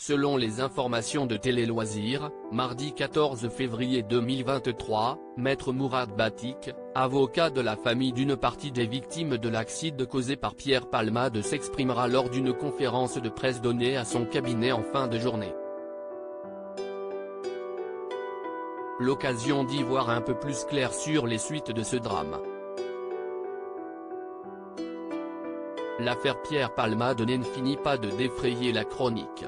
Selon les informations de Télé Loisirs, mardi 14 février 2023, Maître Mourad Batik, avocat de la famille d'une partie des victimes de l'accident causé par Pierre Palmade, s'exprimera lors d'une conférence de presse donnée à son cabinet en fin de journée. L'occasion d'y voir un peu plus clair sur les suites de ce drame. L'affaire Pierre Palmade ne finit pas de défrayer la chronique.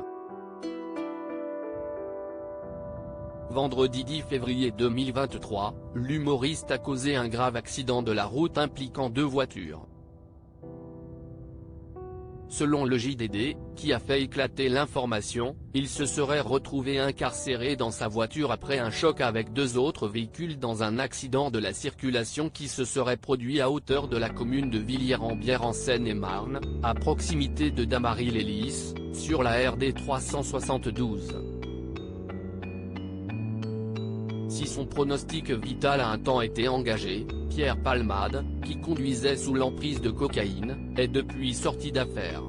Vendredi 10 février 2023, l'humoriste a causé un grave accident de la route impliquant deux voitures. Selon le JDD, qui a fait éclater l'information, il se serait retrouvé incarcéré dans sa voiture après un choc avec deux autres véhicules dans un accident de la circulation qui se serait produit à hauteur de la commune de Villiers-en-Bière en Seine-et-Marne, à proximité de Damary-les-Lys, sur la RD 372. Si son pronostic vital a un temps été engagé, Pierre Palmade, qui conduisait sous l'emprise de cocaïne, est depuis sorti d'affaire.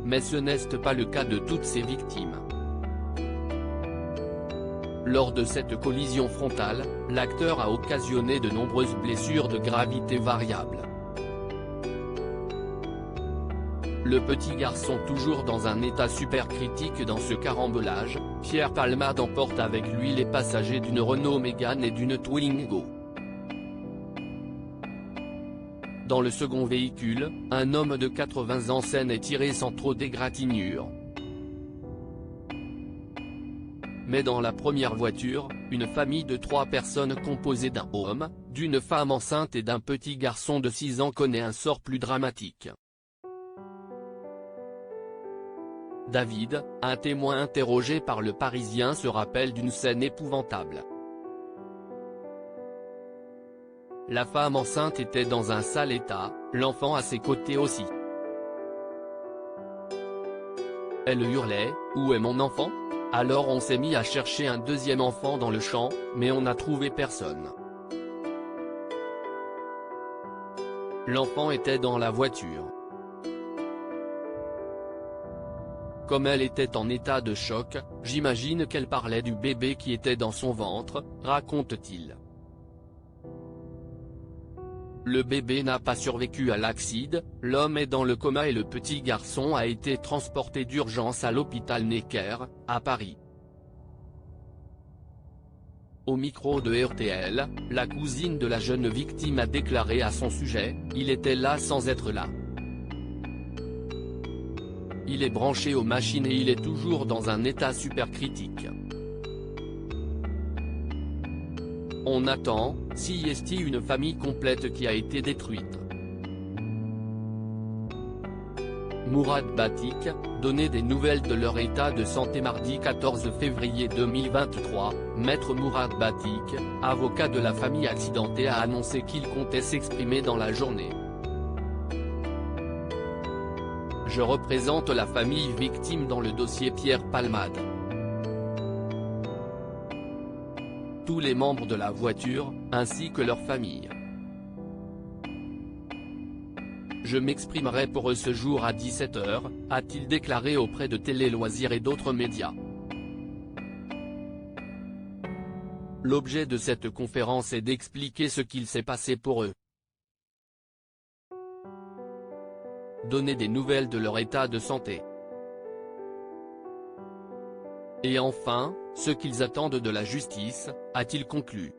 Mais ce n'est pas le cas de toutes ses victimes. Lors de cette collision frontale, l'acteur a occasionné de nombreuses blessures de gravité variable. Le petit garçon toujours dans un état super critique dans ce carambolage, Pierre Palmade emporte avec lui les passagers d'une Renault Mégane et d'une Twingo. Dans le second véhicule, un homme de 80 ans s'en est tiré sans trop d'égratignures. Mais dans la première voiture, une famille de 3 personnes composée d'un homme, d'une femme enceinte et d'un petit garçon de 6 ans connaît un sort plus dramatique. David, un témoin interrogé par Le Parisien, se rappelle d'une scène épouvantable. La femme enceinte était dans un sale état, l'enfant à ses côtés aussi. Elle hurlait « Où est mon enfant ?» Alors on s'est mis à chercher un deuxième enfant dans le champ, mais on n'a trouvé personne. L'enfant était dans la voiture. Comme elle était en état de choc, j'imagine qu'elle parlait du bébé qui était dans son ventre, raconte-t-il. Le bébé n'a pas survécu à l'accident, l'homme est dans le coma et le petit garçon a été transporté d'urgence à l'hôpital Necker, à Paris. Au micro de RTL, la cousine de la jeune victime a déclaré à son sujet « Il était là sans être là. Il est branché aux machines et il est toujours dans un état super critique. On attend, si est une famille complète qui a été détruite. » Mourad Batik, donnait des nouvelles de leur état de santé mardi 14 février 2023, Maître Mourad Batik, avocat de la famille accidentée, a annoncé qu'il comptait s'exprimer dans la journée. Je représente la famille victime dans le dossier Pierre Palmade. Tous les membres de la voiture, ainsi que leurs familles. Je m'exprimerai pour eux ce jour à 17 h, a-t-il déclaré auprès de Télé Loisirs et d'autres médias. L'objet de cette conférence est d'expliquer ce qu'il s'est passé pour eux. Donner des nouvelles de leur état de santé. Et enfin, ce qu'ils attendent de la justice, a-t-il conclu.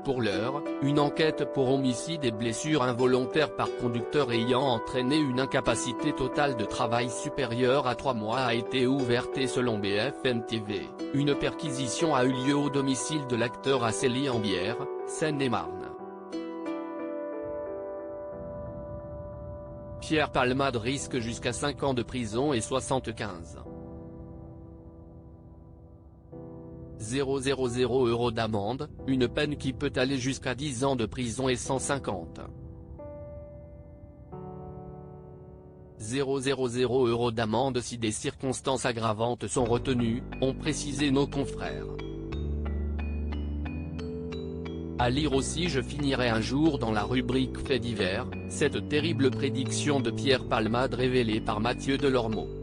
Pour l'heure, une enquête pour homicide et blessures involontaires par conducteur ayant entraîné une incapacité totale de travail supérieure à 3 mois a été ouverte et selon BFM TV, une perquisition a eu lieu au domicile de l'acteur à Villiers-en-Bière, Seine-et-Marne. Pierre Palmade risque jusqu'à 5 ans de prison et 75 000 € d'amende, une peine qui peut aller jusqu'à 10 ans de prison et 150 000 € d'amende si des circonstances aggravantes sont retenues, ont précisé nos confrères. À lire aussi: je finirai un jour dans la rubrique Faits divers, cette terrible prédiction de Pierre Palmade révélée par Mathieu Delormeau.